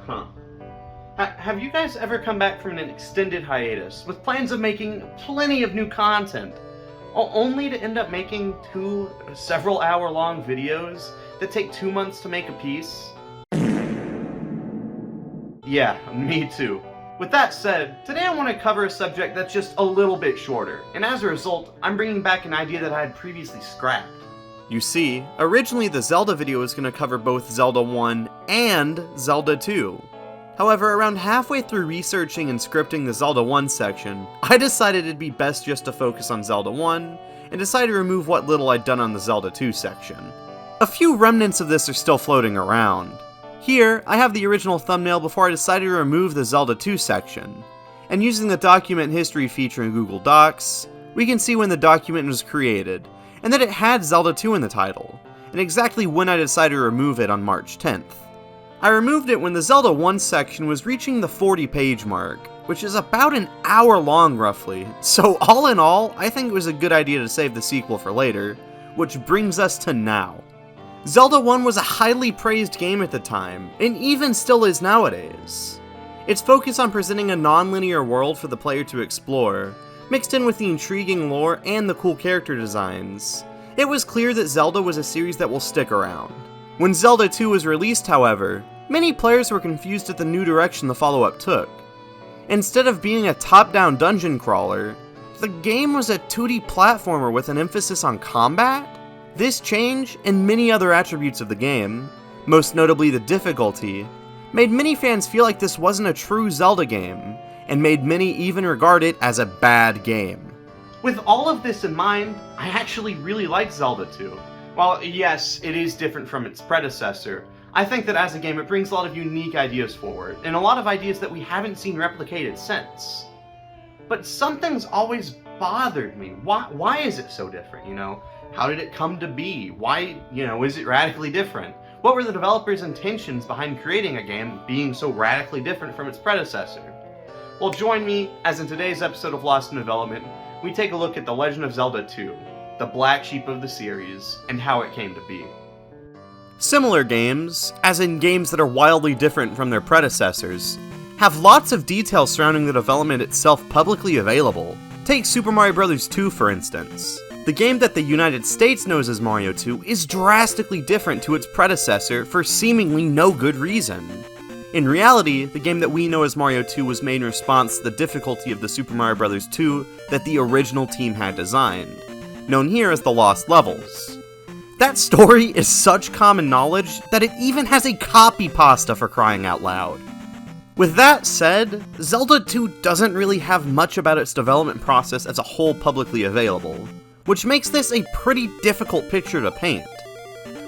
Huh. Have you guys ever come back from an extended hiatus with plans of making plenty of new content, only to end up making two several-hour-long videos that take 2 months to make a piece? Yeah, me too. With that said, today I want to cover a subject that's just a little bit shorter, and as a result, I'm bringing back an idea that I had previously scrapped. You see, originally the Zelda video was going to cover both Zelda 1 and Zelda 2. However, around halfway through researching and scripting the Zelda 1 section, I decided it'd be best just to focus on Zelda 1, and decided to remove what little I'd done on the Zelda 2 section. A few remnants of this are still floating around. Here, I have the original thumbnail before I decided to remove the Zelda 2 section, and using the document history feature in Google Docs, we can see when the document was created, and that it had Zelda 2 in the title, and exactly when I decided to remove it on March 10th. I removed it when the Zelda 1 section was reaching the 40-page mark, which is about an hour long roughly, so all in all, I think it was a good idea to save the sequel for later, which brings us to now. Zelda 1 was a highly praised game at the time, and even still is nowadays. Its focus on presenting a non-linear world for the player to explore, mixed in with the intriguing lore and the cool character designs, it was clear that Zelda was a series that will stick around. When Zelda 2 was released, however, many players were confused at the new direction the follow-up took. Instead of being a top-down dungeon crawler, the game was a 2D platformer with an emphasis on combat? This change, and many other attributes of the game, most notably the difficulty, made many fans feel like this wasn't a true Zelda game, and made many even regard it as a bad game. With all of this in mind, I actually really like Zelda 2. While yes, it is different from its predecessor, I think that as a game it brings a lot of unique ideas forward, and a lot of ideas that we haven't seen replicated since. But something's always bothered me. Why is it so different, you know? How did it come to be? Why, is it radically different? What were the developers' intentions behind creating a game being so radically different from its predecessor? Well, join me as in today's episode of Lost in Development, we take a look at The Legend of Zelda 2, the black sheep of the series, and how it came to be. Similar games, as in games that are wildly different from their predecessors, have lots of details surrounding the development itself publicly available. Take Super Mario Bros. 2 for instance. The game that the United States knows as Mario 2 is drastically different to its predecessor for seemingly no good reason. In reality, the game that we know as Mario 2 was made in response to the difficulty of the Super Mario Bros. 2 that the original team had designed, known here as the Lost Levels. That story is such common knowledge that it even has a copy pasta for crying out loud. With that said, Zelda 2 doesn't really have much about its development process as a whole publicly available, which makes this a pretty difficult picture to paint.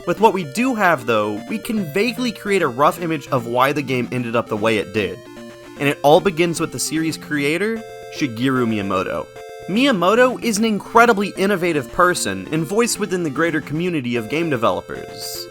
With what we do have though, we can vaguely create a rough image of why the game ended up the way it did, and it all begins with the series creator, Shigeru Miyamoto. Miyamoto is an incredibly innovative person and voice within the greater community of game developers.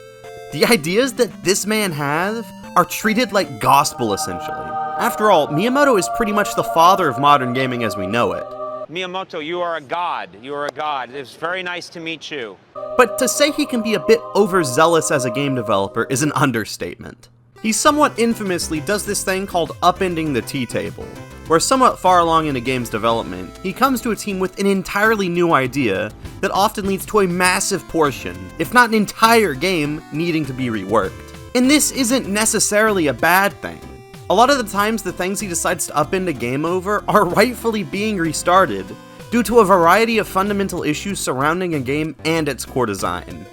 The ideas that this man has are treated like gospel essentially. After all, Miyamoto is pretty much the father of modern gaming as we know it. Miyamoto, you are a god. You are a god. It's very nice to meet you. But to say he can be a bit overzealous as a game developer is an understatement. He somewhat infamously does this thing called upending the tea table, where somewhat far along in a game's development, he comes to a team with an entirely new idea that often leads to a massive portion, if not an entire game, needing to be reworked. And this isn't necessarily a bad thing. A lot of the times the things he decides to upend a game over are rightfully being restarted, due to a variety of fundamental issues surrounding a game and its core design.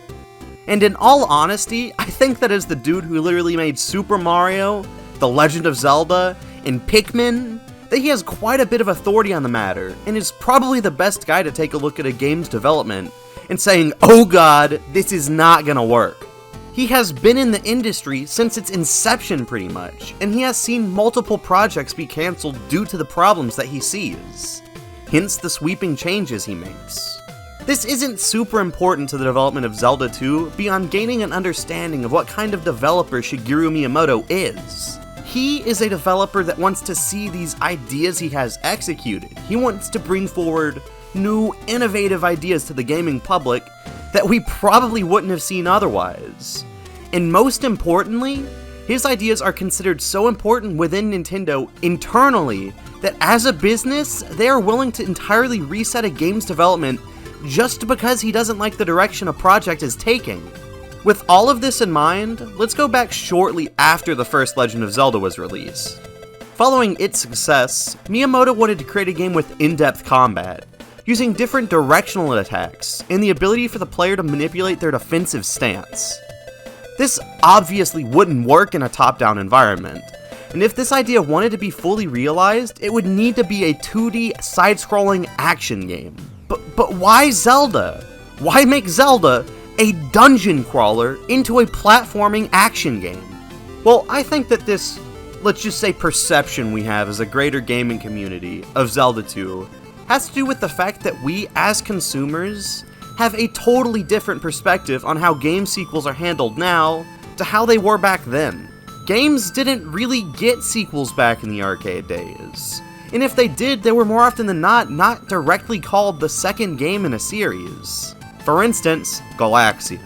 And in all honesty, I think that as the dude who literally made Super Mario, The Legend of Zelda, and Pikmin, that he has quite a bit of authority on the matter, and is probably the best guy to take a look at a game's development, and saying, oh god, this is not gonna work. He has been in the industry since its inception pretty much, and he has seen multiple projects be cancelled due to the problems that he sees. Hence the sweeping changes he makes. This isn't super important to the development of Zelda 2 beyond gaining an understanding of what kind of developer Shigeru Miyamoto is. He is a developer that wants to see these ideas he has executed. He wants to bring forward new, innovative ideas to the gaming public that we probably wouldn't have seen otherwise. And most importantly, His ideas are considered so important within Nintendo internally that as a business, they are willing to entirely reset a game's development just because he doesn't like the direction a project is taking. With all of this in mind, let's go back shortly after the first Legend of Zelda was released. Following its success, Miyamoto wanted to create a game with in-depth combat, using different directional attacks, and the ability for the player to manipulate their defensive stance. This obviously wouldn't work in a top-down environment, and if this idea wanted to be fully realized, it would need to be a 2D side-scrolling action game. But why Zelda? Why make Zelda a dungeon crawler into a platforming action game? Well, I think that this, let's just say, perception we have as a greater gaming community of Zelda 2 has to do with the fact that we, as consumers, have a totally different perspective on how game sequels are handled now to how they were back then. Games didn't really get sequels back in the arcade days, and if they did, they were more often than not directly called the second game in a series. For instance, Galaxian.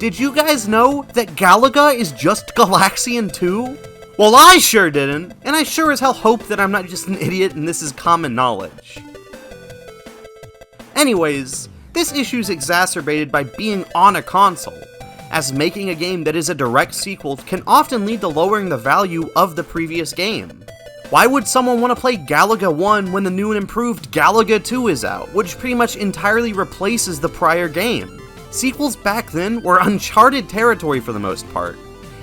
Did you guys know that Galaga is just Galaxian 2? Well, I sure didn't, and I sure as hell hope that I'm not just an idiot and this is common knowledge. Anyways, this issue is exacerbated by being on a console, as making a game that is a direct sequel can often lead to lowering the value of the previous game. Why would someone want to play Galaga 1 when the new and improved Galaga 2 is out, which pretty much entirely replaces the prior game? Sequels back then were uncharted territory for the most part,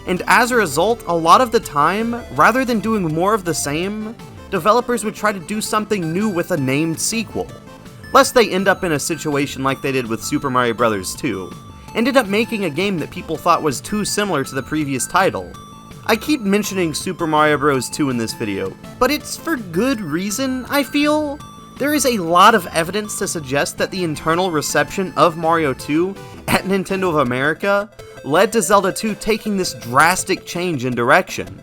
and as a result, a lot of the time, rather than doing more of the same, developers would try to do something new with a named sequel, lest they end up in a situation like they did with Super Mario Bros. 2, ended up making a game that people thought was too similar to the previous title. I keep mentioning Super Mario Bros. 2 in this video, but it's for good reason, I feel. There is a lot of evidence to suggest that the internal reception of Mario 2 at Nintendo of America led to Zelda 2 taking this drastic change in direction.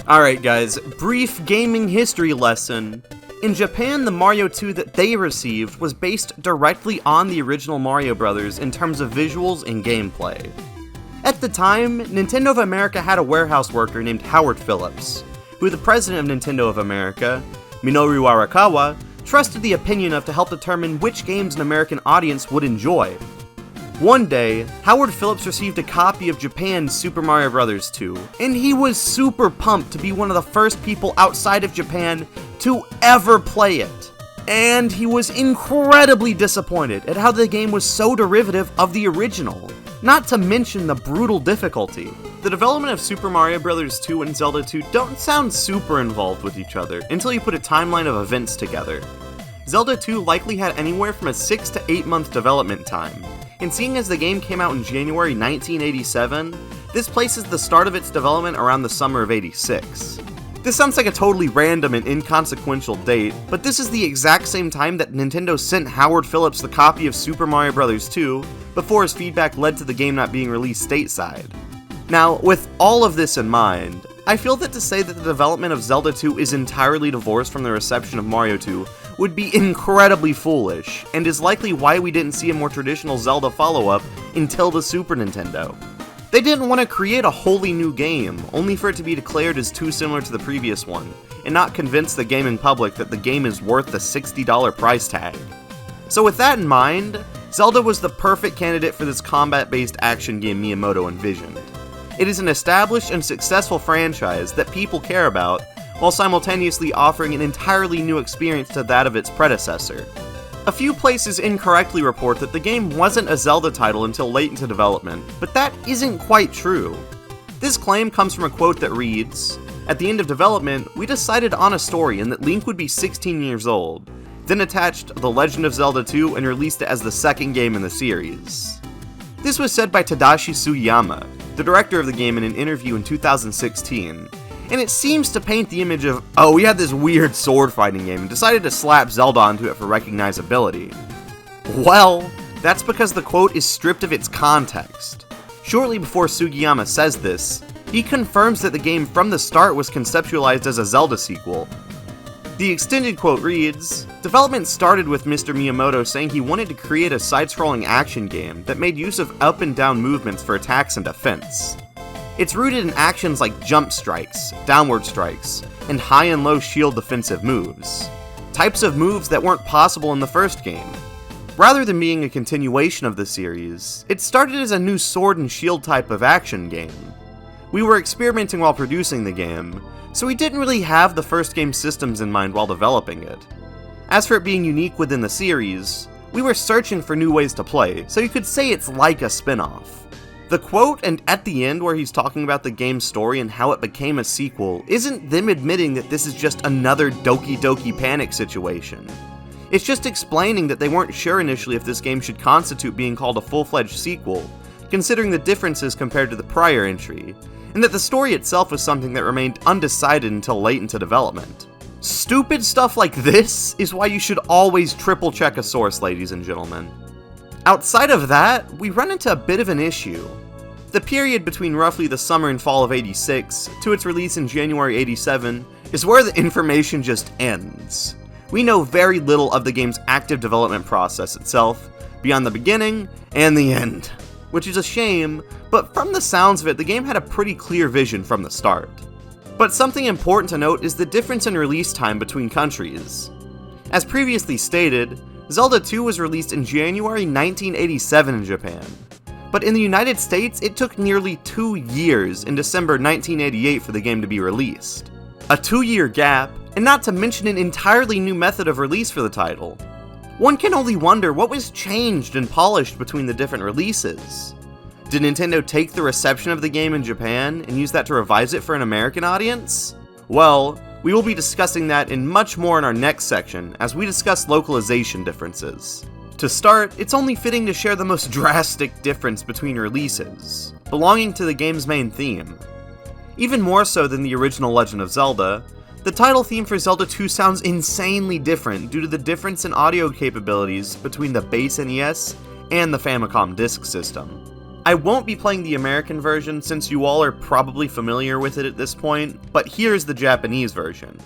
Alright guys, brief gaming history lesson. In Japan, the Mario 2 that they received was based directly on the original Mario Bros. In terms of visuals and gameplay. At the time, Nintendo of America had a warehouse worker named Howard Phillips, who the president of Nintendo of America, Minoru Arakawa, trusted the opinion of to help determine which games an American audience would enjoy. One day, Howard Phillips received a copy of Japan's Super Mario Bros. 2, and he was super pumped to be one of the first people outside of Japan to ever play it. And he was incredibly disappointed at how the game was so derivative of the original, not to mention the brutal difficulty. The development of Super Mario Bros. 2 and Zelda 2 don't sound super involved with each other until you put a timeline of events together. Zelda 2 likely had anywhere from a 6 to 8 month development time, and seeing as the game came out in January 1987, this places the start of its development around the summer of '86. This sounds like a totally random and inconsequential date, but this is the exact same time that Nintendo sent Howard Phillips the copy of Super Mario Bros. 2 before his feedback led to the game not being released stateside. Now, with all of this in mind, I feel that to say that the development of Zelda 2 is entirely divorced from the reception of Mario 2 would be incredibly foolish, and is likely why we didn't see a more traditional Zelda follow-up until the Super Nintendo. They didn't want to create a wholly new game, only for it to be declared as too similar to the previous one, and not convince the gaming public that the game is worth the $60 price tag. So with that in mind, Zelda was the perfect candidate for this combat-based action game Miyamoto envisioned. It is an established and successful franchise that people care about, while simultaneously offering an entirely new experience to that of its predecessor. A few places incorrectly report that the game wasn't a Zelda title until late into development, but that isn't quite true. This claim comes from a quote that reads, "At the end of development, we decided on a story and that Link would be 16 years old, then attached The Legend of Zelda 2 and released it as the second game in the series." This was said by Tadashi Sugiyama, the director of the game, in an interview in 2016, and it seems to paint the image of, oh, we had this weird sword fighting game and decided to slap Zelda onto it for recognizability. Well, that's because the quote is stripped of its context. Shortly before Sugiyama says this, he confirms that the game from the start was conceptualized as a Zelda sequel. The extended quote reads, "Development started with Mr. Miyamoto saying he wanted to create a side-scrolling action game that made use of up and down movements for attacks and defense. It's rooted in actions like jump strikes, downward strikes, and high and low shield defensive moves. Types of moves that weren't possible in the first game. Rather than being a continuation of the series, it started as a new sword and shield type of action game. We were experimenting while producing the game, so we didn't really have the first game's systems in mind while developing it. As for it being unique within the series, we were searching for new ways to play, so you could say it's like a spin-off. The quote and at the end where he's talking about the game's story and how it became a sequel isn't them admitting that this is just another Doki Doki Panic situation. It's just explaining that they weren't sure initially if this game should constitute being called a full-fledged sequel, considering the differences compared to the prior entry, and that the story itself was something that remained undecided until late into development. Stupid stuff like this is why you should always triple check a source, ladies and gentlemen. Outside of that, we run into a bit of an issue. The period between roughly the summer and fall of 86 to its release in January 87 is where the information just ends. We know very little of the game's active development process itself, beyond the beginning and the end, which is a shame, but from the sounds of it, the game had a pretty clear vision from the start. But something important to note is the difference in release time between countries. As previously stated, Zelda 2 was released in January 1987 in Japan, but in the United States it took nearly 2 years in December 1988 for the game to be released. A 2-year gap, and not to mention an entirely new method of release for the title. One can only wonder what was changed and polished between the different releases. Did Nintendo take the reception of the game in Japan and use that to revise it for an American audience? Well, we will be discussing that and much more in our next section as we discuss localization differences. To start, it's only fitting to share the most drastic difference between releases, belonging to the game's main theme. Even more so than the original Legend of Zelda, the title theme for Zelda 2 sounds insanely different due to the difference in audio capabilities between the base NES and the Famicom Disk System. I won't be playing the American version since you all are probably familiar with it at this point, but here's the Japanese version.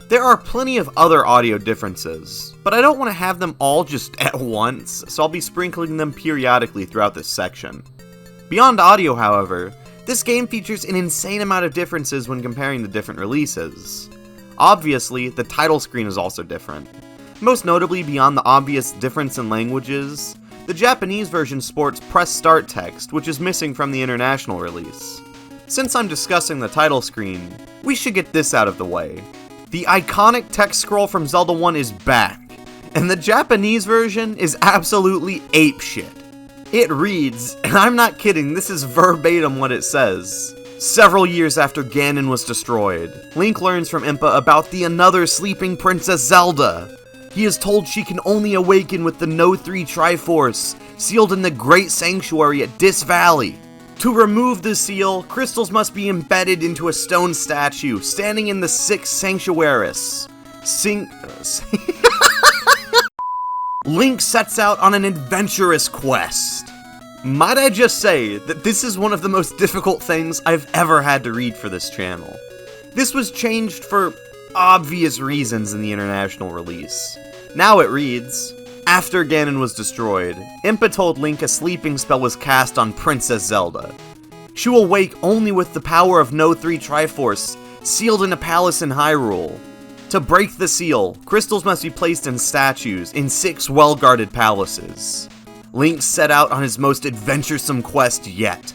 There are plenty of other audio differences, but I don't want to have them all just at once, so I'll be sprinkling them periodically throughout this section. Beyond audio, however, this game features an insane amount of differences when comparing the different releases. Obviously, the title screen is also different. Most notably, beyond the obvious difference in languages, the Japanese version sports press start text, which is missing from the international release. Since I'm discussing the title screen, we should get this out of the way. The iconic text scroll from Zelda 1 is back, and the Japanese version is absolutely apeshit. It reads, and I'm not kidding, this is verbatim what it says. Several years after Ganon was destroyed, Link learns from Impa about the another sleeping Princess Zelda. He is told she can only awaken with the No 3 Triforce, sealed in the Great Sanctuary at Dis Valley. To remove the seal, crystals must be embedded into a stone statue standing in the 6th Sanctuaris. Link sets out on an adventurous quest. Might I just say that this is one of the most difficult things I've ever had to read for this channel. This was changed for obvious reasons in the international release. Now it reads, after Ganon was destroyed, Impa told Link a sleeping spell was cast on Princess Zelda. She will wake only with the power of No 3 Triforce, sealed in a palace in Hyrule. To break the seal, crystals must be placed in statues in 6 well-guarded palaces. Link set out on his most adventuresome quest yet.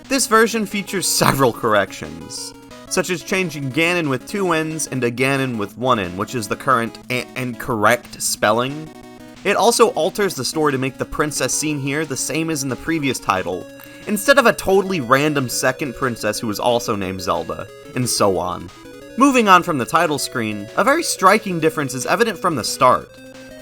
This version features several corrections, such as changing Ganon with 2 N's into Ganon with 1 N, which is the current and correct spelling. It also alters the story to make the princess seen here the same as in the previous title, instead of a totally random second princess who was also named Zelda, and so on. Moving on from the title screen, a very striking difference is evident from the start,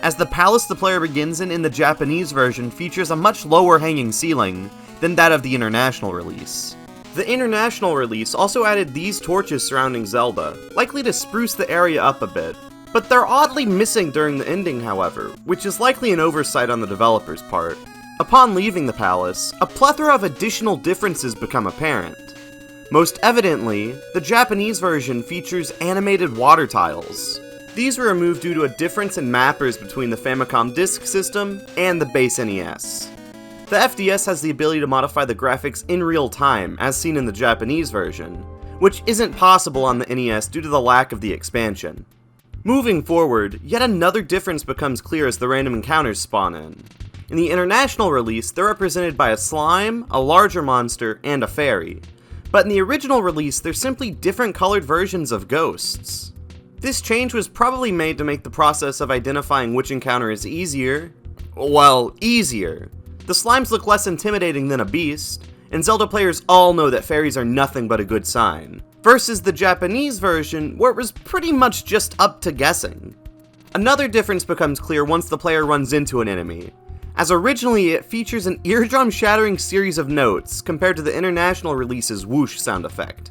as the palace the player begins in the Japanese version features a much lower hanging ceiling than that of the international release. The international release also added these torches surrounding Zelda, likely to spruce the area up a bit, but they're oddly missing during the ending however, which is likely an oversight on the developer's part. Upon leaving the palace, a plethora of additional differences become apparent. Most evidently, the Japanese version features animated water tiles. These were removed due to a difference in mappers between the Famicom Disk System and the base NES. The FDS has the ability to modify the graphics in real time, as seen in the Japanese version, which isn't possible on the NES due to the lack of the expansion. Moving forward, yet another difference becomes clear as the random encounters spawn in. In the international release, they're represented by a slime, a larger monster, and a fairy. But in the original release, they're simply different colored versions of ghosts. This change was probably made to make the process of identifying which encounter is easier. Well, easier. The slimes look less intimidating than a beast, and Zelda players all know that fairies are nothing but a good sign, versus the Japanese version, where it was pretty much just up to guessing. Another difference becomes clear once the player runs into an enemy, as originally it features an eardrum-shattering series of notes compared to the international release's whoosh sound effect.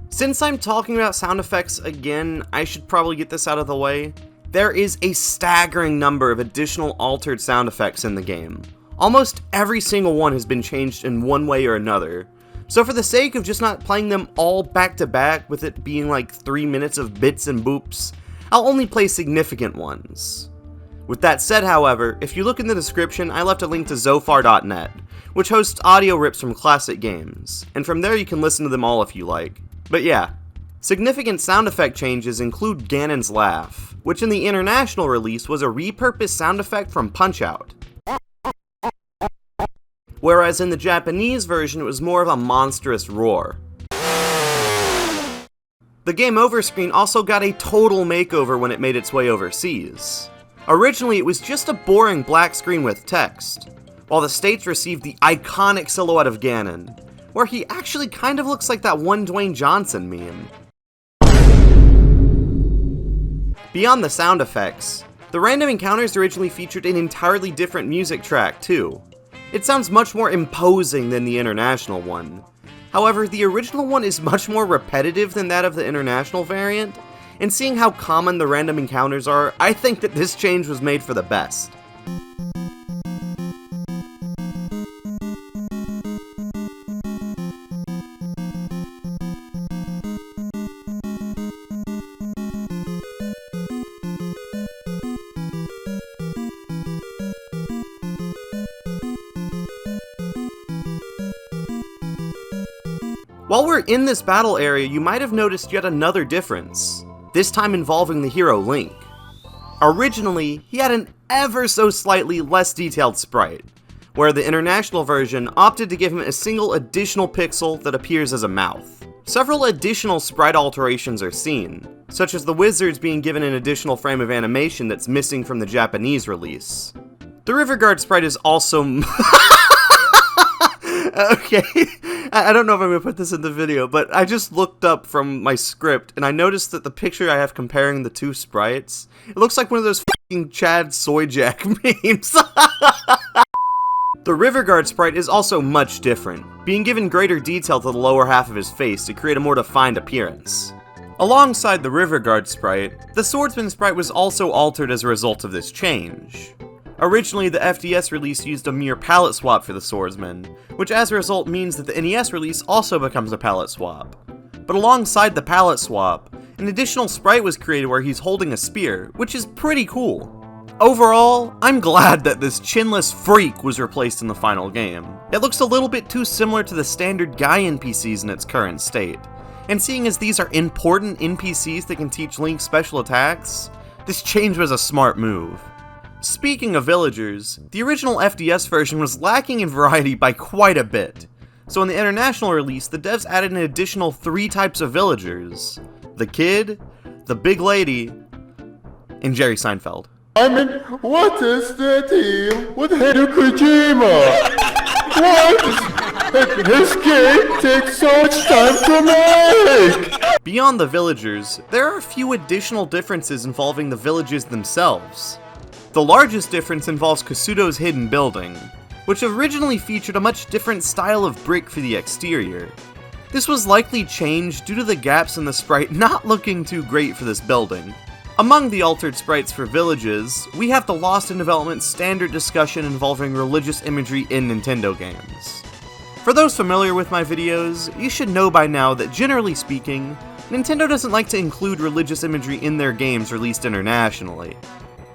Since I'm talking about sound effects again, I should probably get this out of the way. There is a staggering number of additional altered sound effects in the game. Almost every single one has been changed in one way or another. So for the sake of just not playing them all back to back with it being like 3 minutes of bits and boops, I'll only play significant ones. With that said, however, if you look in the description, I left a link to Zophar.net, which hosts audio rips from classic games, and from there you can listen to them all if you like. But yeah, significant sound effect changes include Ganon's laugh, which in the international release was a repurposed sound effect from Punch-Out! Whereas in the Japanese version it was more of a monstrous roar. The Game Over screen also got a total makeover when it made its way overseas. Originally, it was just a boring black screen with text, while the States received the iconic silhouette of Ganon, where he actually kind of looks like that one Dwayne Johnson meme. Beyond the sound effects, the random encounters originally featured an entirely different music track too. It sounds much more imposing than the international one. However, the original one is much more repetitive than that of the international variant, and seeing how common the random encounters are, I think that this change was made for the best. While we're in this battle area, you might have noticed yet another difference, this time involving the hero Link. Originally, he had an ever so slightly less detailed sprite, where the international version opted to give him a single additional pixel that appears as a mouth. Several additional sprite alterations are seen, such as the wizards being given an additional frame of animation that's missing from the Japanese release. The River Guard sprite is also okay, I don't know if I'm going to put this in the video, but I just looked up from my script, and I noticed that the picture I have comparing the two sprites, it looks like one of those f***ing Chad Soyjack memes. The River Guard sprite is also much different, being given greater detail to the lower half of his face to create a more defined appearance. Alongside the River Guard sprite, the Swordsman sprite was also altered as a result of this change. Originally, the FDS release used a mere palette swap for the Swordsman, which as a result means that the NES release also becomes a palette swap. But alongside the palette swap, an additional sprite was created where he's holding a spear, which is pretty cool. Overall, I'm glad that this chinless freak was replaced in the final game. It looks a little bit too similar to the standard guy NPCs in its current state, And seeing as these are important NPCs that can teach Link special attacks, this change was a smart move. Speaking of villagers, the original FDS version was lacking in variety by quite a bit. So in the international release, the devs added an additional 3 types of villagers: the kid, the big lady, and Jerry Seinfeld. I mean, what is the deal with Hideo Kojima? What? His game takes so much time to make! Beyond the villagers, there are a few additional differences involving the villages themselves. The largest difference involves Kasuto's hidden building, which originally featured a much different style of brick for the exterior. This was likely changed due to the gaps in the sprite not looking too great for this building. Among the altered sprites for villages, we have the Lost in Development standard discussion involving religious imagery in Nintendo games. For those familiar with my videos, you should know by now that generally speaking, Nintendo doesn't like to include religious imagery in their games released internationally.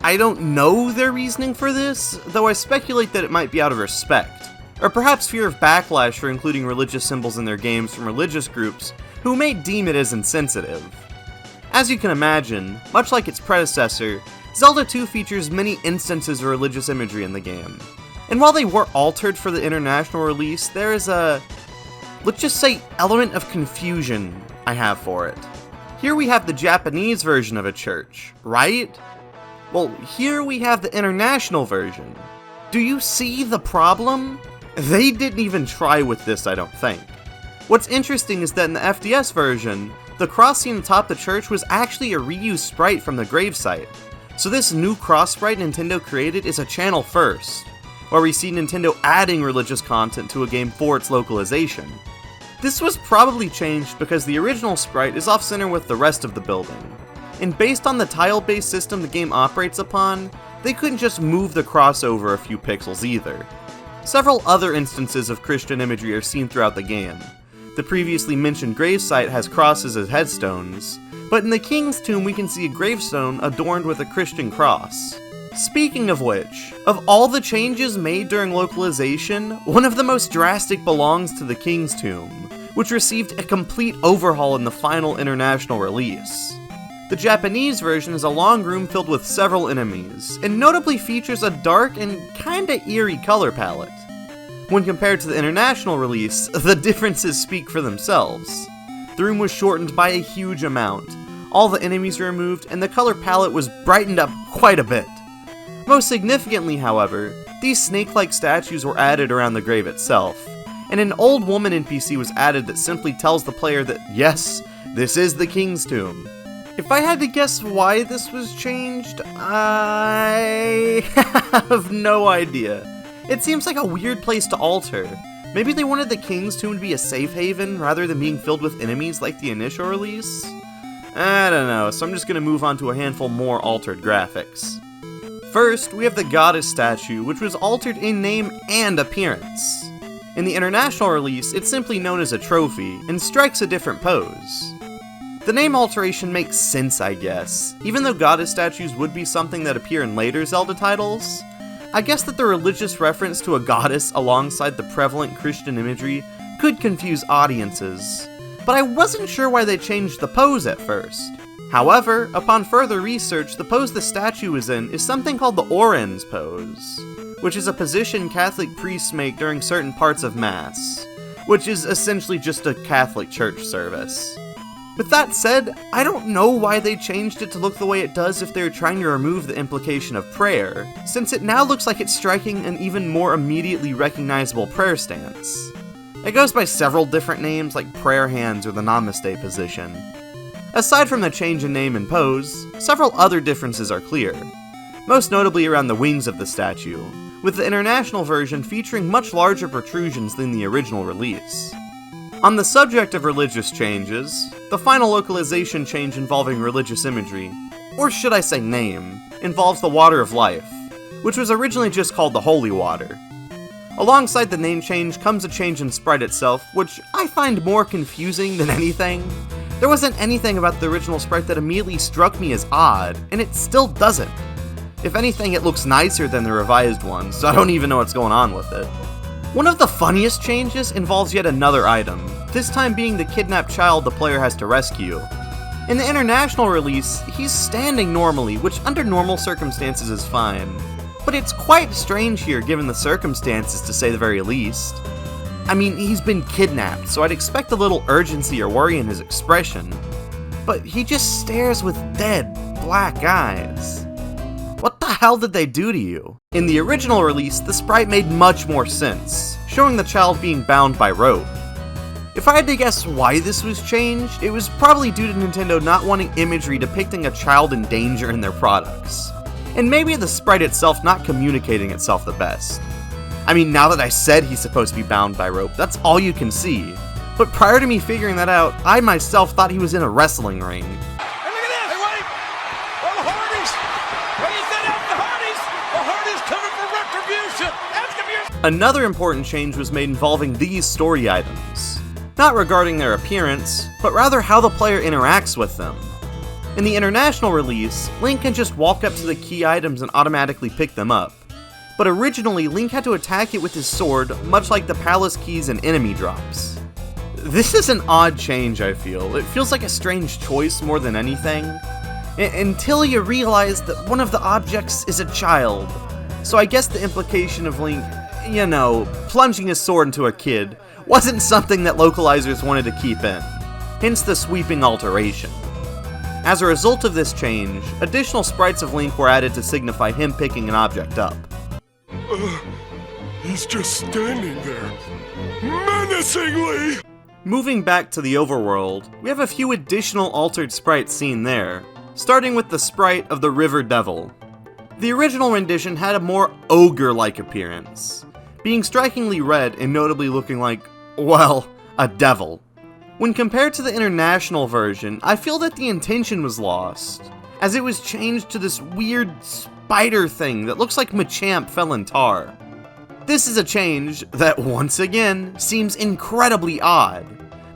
I don't know their reasoning for this, though I speculate that it might be out of respect, or perhaps fear of backlash for including religious symbols in their games from religious groups who may deem it as insensitive. As you can imagine, much like its predecessor, Zelda 2 features many instances of religious imagery in the game. And while they were altered for the international release, there is a, let's just say, element of confusion I have for it. Here we have the Japanese version of a church, right? Well, here we have the international version. Do you see the problem? They didn't even try with this, I don't think. What's interesting is that in the FDS version, the cross scene atop the church was actually a reused sprite from the gravesite. So this new cross sprite Nintendo created is a channel first, where we see Nintendo adding religious content to a game for its localization. This was probably changed because the original sprite is off-center with the rest of the building, and based on the tile-based system the game operates upon, they couldn't just move the crossover a few pixels either. Several other instances of Christian imagery are seen throughout the game. The previously mentioned gravesite has crosses as headstones, but in the King's Tomb we can see a gravestone adorned with a Christian cross. Speaking of which, of all the changes made during localization, one of the most drastic belongs to the King's Tomb, which received a complete overhaul in the final international release. The Japanese version is a long room filled with several enemies, and notably features a dark and kinda eerie color palette. When compared to the international release, the differences speak for themselves. The room was shortened by a huge amount, all the enemies were removed, and the color palette was brightened up quite a bit. Most significantly, however, these snake-like statues were added around the grave itself, and an old woman NPC was added that simply tells the player that, yes, this is the King's Tomb. If I had to guess why this was changed, I have no idea. It seems like a weird place to alter. Maybe they wanted the King's Tomb to be a safe haven rather than being filled with enemies like the initial release? I don't know, so I'm just gonna move on to a handful more altered graphics. First, we have the goddess statue, which was altered in name and appearance. In the international release, it's simply known as a trophy, and strikes a different pose. The name alteration makes sense, I guess. Even though goddess statues would be something that appear in later Zelda titles, I guess that the religious reference to a goddess alongside the prevalent Christian imagery could confuse audiences, but I wasn't sure why they changed the pose at first. However, upon further research, the pose the statue is in is something called the Orens pose, which is a position Catholic priests make during certain parts of Mass, which is essentially just a Catholic church service. With that said, I don't know why they changed it to look the way it does if they were trying to remove the implication of prayer, since it now looks like it's striking an even more immediately recognizable prayer stance. It goes by several different names like prayer hands or the namaste position. Aside from the change in name and pose, several other differences are clear, most notably around the wings of the statue, with the international version featuring much larger protrusions than the original release. On the subject of religious changes, the final localization change involving religious imagery, or should I say name, involves the Water of Life, which was originally just called the Holy Water. Alongside the name change comes a change in sprite itself, which I find more confusing than anything. There wasn't anything about the original sprite that immediately struck me as odd, and it still doesn't. If anything, it looks nicer than the revised one, so I don't even know what's going on with it. One of the funniest changes involves yet another item, this time being the kidnapped child the player has to rescue. In the international release, he's standing normally, which under normal circumstances is fine. But it's quite strange here given the circumstances, to say the very least. I mean, he's been kidnapped, so I'd expect a little urgency or worry in his expression. But he just stares with dead, black eyes. What the hell did they do to you? In the original release, the sprite made much more sense, showing the child being bound by rope. If I had to guess why this was changed, it was probably due to Nintendo not wanting imagery depicting a child in danger in their products. And maybe the sprite itself not communicating itself the best. I mean, now that I said he's supposed to be bound by rope, that's all you can see. But prior to me figuring that out, I myself thought he was in a wrestling ring. Hey, look at this! Hey, wait! Oh, the Hardys! What is that out? The Hardys! The Hardys coming for retribution! That's gonna be... Another important change was made involving these story items. Not regarding their appearance, but rather how the player interacts with them. In the international release, Link can just walk up to the key items and automatically pick them up. But originally, Link had to attack it with his sword, much like the palace keys and enemy drops. This is an odd change, I feel. It feels like a strange choice more than anything. Until you realize that one of the objects is a child. So I guess the implication of Link, you know, plunging his sword into a kid, wasn't something that localizers wanted to keep in. Hence the sweeping alteration. As a result of this change, additional sprites of Link were added to signify him picking an object up. He's just standing there, menacingly! Moving back to the overworld, we have a few additional altered sprites seen there, starting with the sprite of the River Devil. The original rendition had a more ogre-like appearance, being strikingly red and notably looking like, well, a devil. When compared to the international version, I feel that the intention was lost, as it was changed to this weird spider thing that looks like Machamp fell in tar. This is a change that, once again, seems incredibly odd,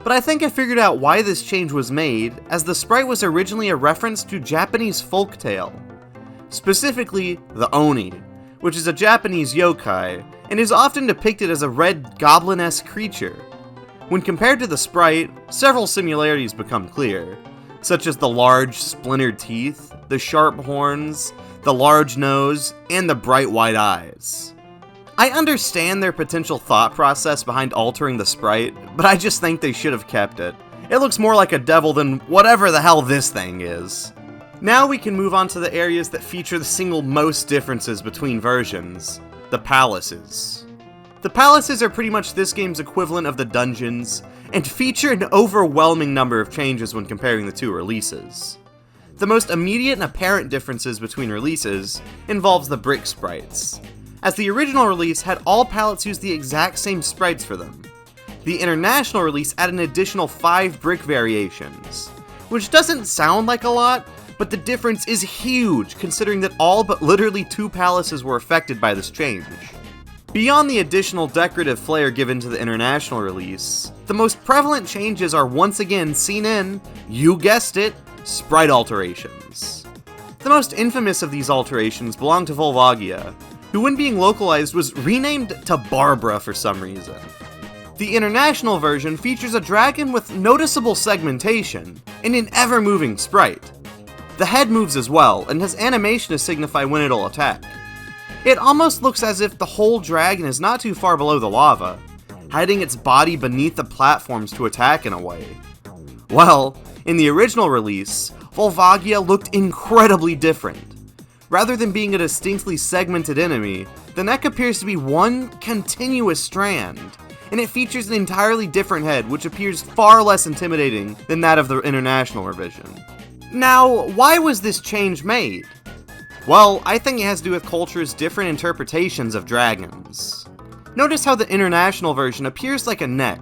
but I think I figured out why this change was made, as the sprite was originally a reference to Japanese folktale. Specifically, the Oni, which is a Japanese yokai, and is often depicted as a red goblin-esque creature. When compared to the sprite, several similarities become clear, such as the large, splintered teeth, the sharp horns, the large nose, and the bright white eyes. I understand their potential thought process behind altering the sprite, but I just think they should have kept it. It looks more like a devil than whatever the hell this thing is. Now we can move on to the areas that feature the single most differences between versions, the palaces. The palaces are pretty much this game's equivalent of the dungeons, and feature an overwhelming number of changes when comparing the two releases. The most immediate and apparent differences between releases involves the brick sprites, as the original release had all palettes use the exact same sprites for them. The international release added an additional 5 brick variations, which doesn't sound like a lot, but the difference is huge considering that all but literally 2 palaces were affected by this change. Beyond the additional decorative flair given to the international release, the most prevalent changes are once again seen in, you guessed it, sprite alterations. The most infamous of these alterations belong to Volvagia, who when being localized was renamed to Barbara for some reason. The international version features a dragon with noticeable segmentation and an ever-moving sprite. The head moves as well, and has animation to signify when it'll attack. It almost looks as if the whole dragon is not too far below the lava, hiding its body beneath the platforms to attack in a way. Well, in the original release, Volvagia looked incredibly different. Rather than being a distinctly segmented enemy, the neck appears to be one continuous strand, and it features an entirely different head which appears far less intimidating than that of the international revision. Now, why was this change made? Well, I think it has to do with culture's different interpretations of dragons. Notice how the international version appears like a neck,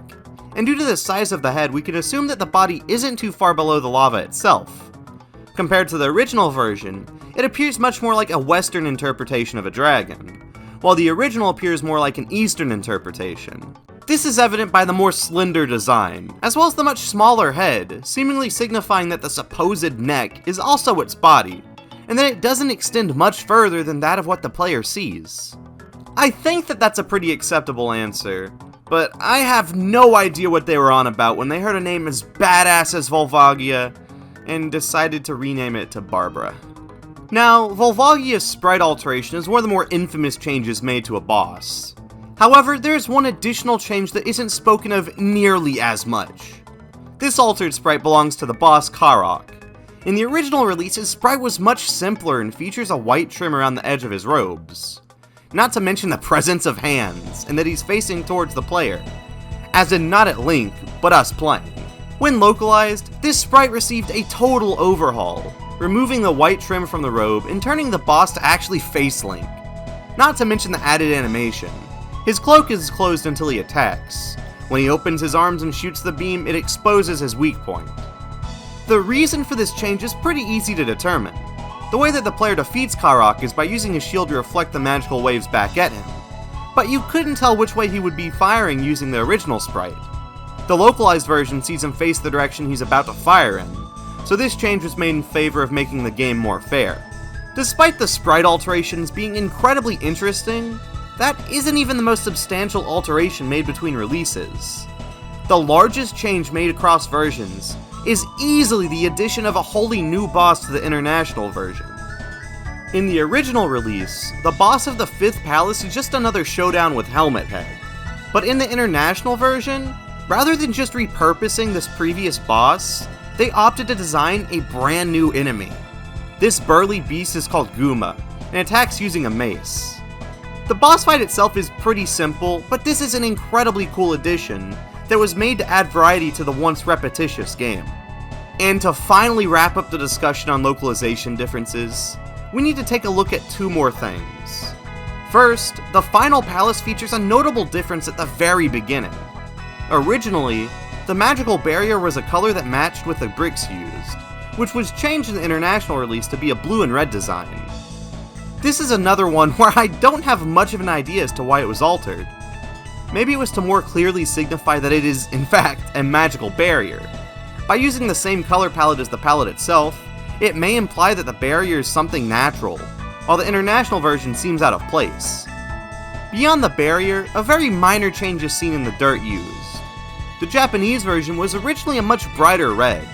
and due to the size of the head, we can assume that the body isn't too far below the lava itself. Compared to the original version, it appears much more like a Western interpretation of a dragon, while the original appears more like an Eastern interpretation. This is evident by the more slender design, as well as the much smaller head, seemingly signifying that the supposed neck is also its body, and that it doesn't extend much further than that of what the player sees. I think that that's a pretty acceptable answer, but I have no idea what they were on about when they heard a name as badass as Volvagia and decided to rename it to Barbara. Now, Volvagia's sprite alteration is one of the more infamous changes made to a boss. However, there is one additional change that isn't spoken of nearly as much. This altered sprite belongs to the boss Karok. In the original release, his sprite was much simpler and features a white trim around the edge of his robes. Not to mention the presence of hands, and that he's facing towards the player. As in not at Link, but us playing. When localized, this sprite received a total overhaul, removing the white trim from the robe and turning the boss to actually face Link. Not to mention the added animation. His cloak is closed until he attacks. When he opens his arms and shoots the beam, it exposes his weak point. The reason for this change is pretty easy to determine. The way that the player defeats Karok is by using his shield to reflect the magical waves back at him, but you couldn't tell which way he would be firing using the original sprite. The localized version sees him face the direction he's about to fire in, so this change was made in favor of making the game more fair. Despite the sprite alterations being incredibly interesting, that isn't even the most substantial alteration made between releases. The largest change made across versions is easily the addition of a wholly new boss to the international version. In the original release, the boss of the 5th Palace is just another showdown with Helmet Head. But in the international version, rather than just repurposing this previous boss, they opted to design a brand new enemy. This burly beast is called Guma, and attacks using a mace. The boss fight itself is pretty simple, but this is an incredibly cool addition that was made to add variety to the once repetitious game. And to finally wrap up the discussion on localization differences, we need to take a look at two more things. First, the final palace features a notable difference at the very beginning. Originally, the magical barrier was a color that matched with the bricks used, which was changed in the international release to be a blue and red design. This is another one where I don't have much of an idea as to why it was altered. Maybe it was to more clearly signify that it is, in fact, a magical barrier. By using the same color palette as the palette itself, it may imply that the barrier is something natural, while the international version seems out of place. Beyond the barrier, a very minor change is seen in the dirt used. The Japanese version was originally a much brighter red,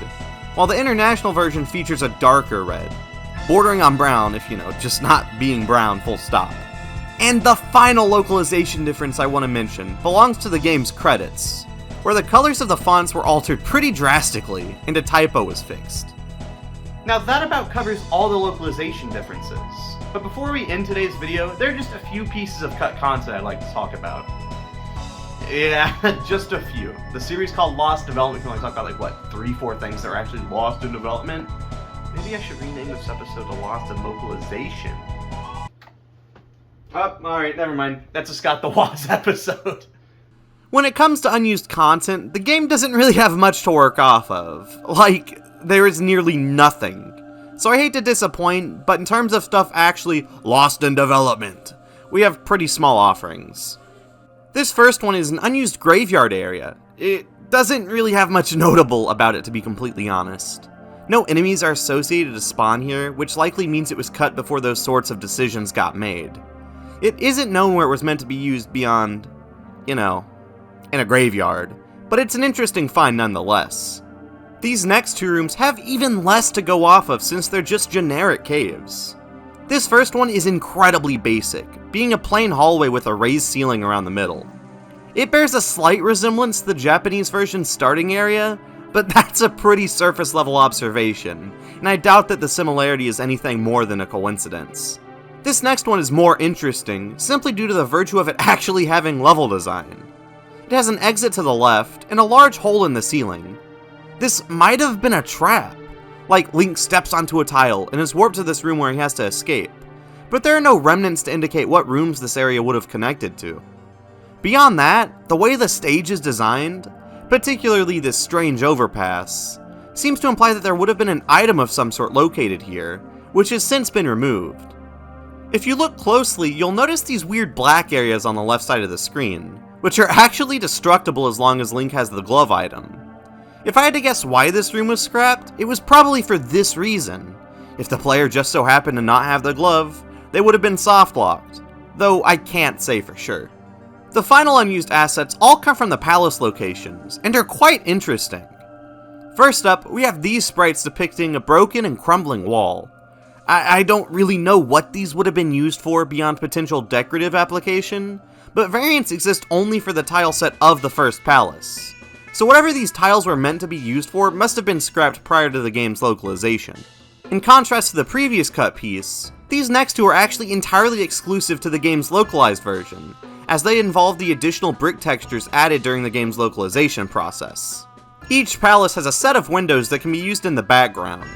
while the international version features a darker red, bordering on brown if, just not being brown full stop. And the final localization difference I want to mention belongs to the game's credits, where the colors of the fonts were altered pretty drastically and a typo was fixed. Now that about covers all the localization differences. But before we end today's video, there are just a few pieces of cut content I'd like to talk about. Yeah, just a few. The series called Lost Development can only talk about 3-4 things that are actually lost in development. Maybe I should rename this episode to Lost in Localization. Oh, alright, never mind. That's a Scott the Woz episode. When it comes to unused content, the game doesn't really have much to work off of. There is nearly nothing. So I hate to disappoint, but in terms of stuff actually lost in development, we have pretty small offerings. This first one is an unused graveyard area. It doesn't really have much notable about it, to be completely honest. No enemies are associated to spawn here, which likely means it was cut before those sorts of decisions got made. It isn't known where it was meant to be used beyond, in a graveyard, but it's an interesting find nonetheless. These next two rooms have even less to go off of since they're just generic caves. This first one is incredibly basic, being a plain hallway with a raised ceiling around the middle. It bears a slight resemblance to the Japanese version's starting area, but that's a pretty surface level observation, and I doubt that the similarity is anything more than a coincidence. This next one is more interesting, simply due to the virtue of it actually having level design. It has an exit to the left, and a large hole in the ceiling. This might have been a trap, like Link steps onto a tile and is warped to this room where he has to escape, but there are no remnants to indicate what rooms this area would have connected to. Beyond that, the way the stage is designed, particularly this strange overpass, seems to imply that there would have been an item of some sort located here, which has since been removed. If you look closely, you'll notice these weird black areas on the left side of the screen, which are actually destructible as long as Link has the glove item. If I had to guess why this room was scrapped, it was probably for this reason. If the player just so happened to not have the glove, they would have been soft locked, though I can't say for sure. The final unused assets all come from the palace locations, and are quite interesting. First up, we have these sprites depicting a broken and crumbling wall. I don't really know what these would have been used for beyond potential decorative application, but variants exist only for the tile set of the first palace. So whatever these tiles were meant to be used for must have been scrapped prior to the game's localization. In contrast to the previous cut piece, these next two are actually entirely exclusive to the game's localized version, as they involve the additional brick textures added during the game's localization process. Each palace has a set of windows that can be used in the background,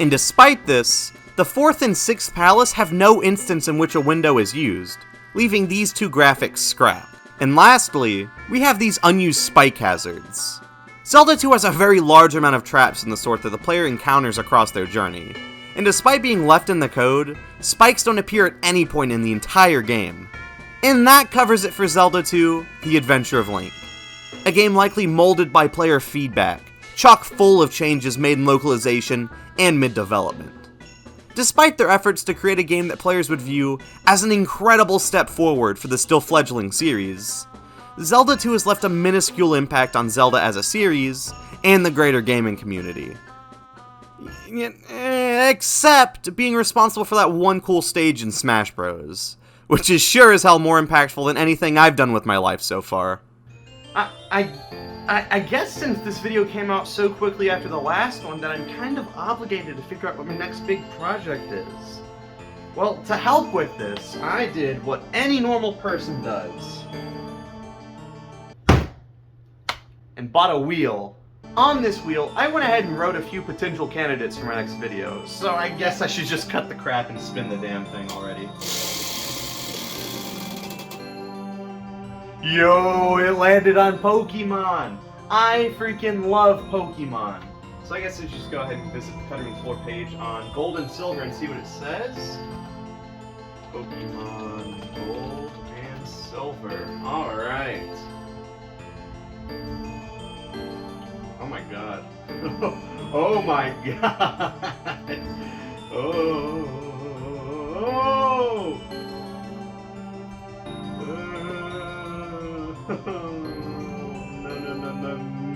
and despite this, the 4th and 6th palace have no instance in which a window is used, leaving these two graphics scrapped. And lastly, we have these unused spike hazards. Zelda 2 has a very large amount of traps in the sort that the player encounters across their journey, and despite being left in the code, spikes don't appear at any point in the entire game. And that covers it for Zelda 2, The Adventure of Link. A game likely molded by player feedback, chock full of changes made in localization and mid-development. Despite their efforts to create a game that players would view as an incredible step forward for the still fledgling series, Zelda 2 has left a minuscule impact on Zelda as a series and the greater gaming community. Except being responsible for that one cool stage in Smash Bros, which is sure as hell more impactful than anything I've done with my life so far. I guess since this video came out so quickly after the last one that I'm kind of obligated to figure out what my next big project is. Well, to help with this, I did what any normal person does. And bought a wheel. On this wheel, I went ahead and wrote a few potential candidates for my next video, so I guess I should just cut the crap and spin the damn thing already. Yo, it landed on Pokemon! I freaking love Pokemon! So I guess I should just go ahead and visit the Cutting Room Floor page on Gold and Silver and see what it says. Pokemon Gold and Silver. Alright. Oh my god. Oh my god! Oh!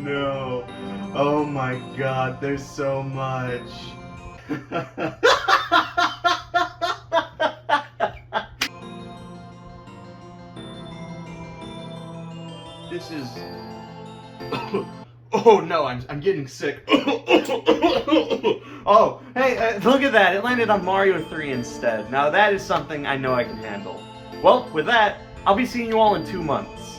No. Oh my god, there's so much. This is... Oh no, I'm getting sick. Oh, hey, look at that. It landed on Mario 3 instead. Now that is something I know I can handle. Well, with that, I'll be seeing you all in 2 months.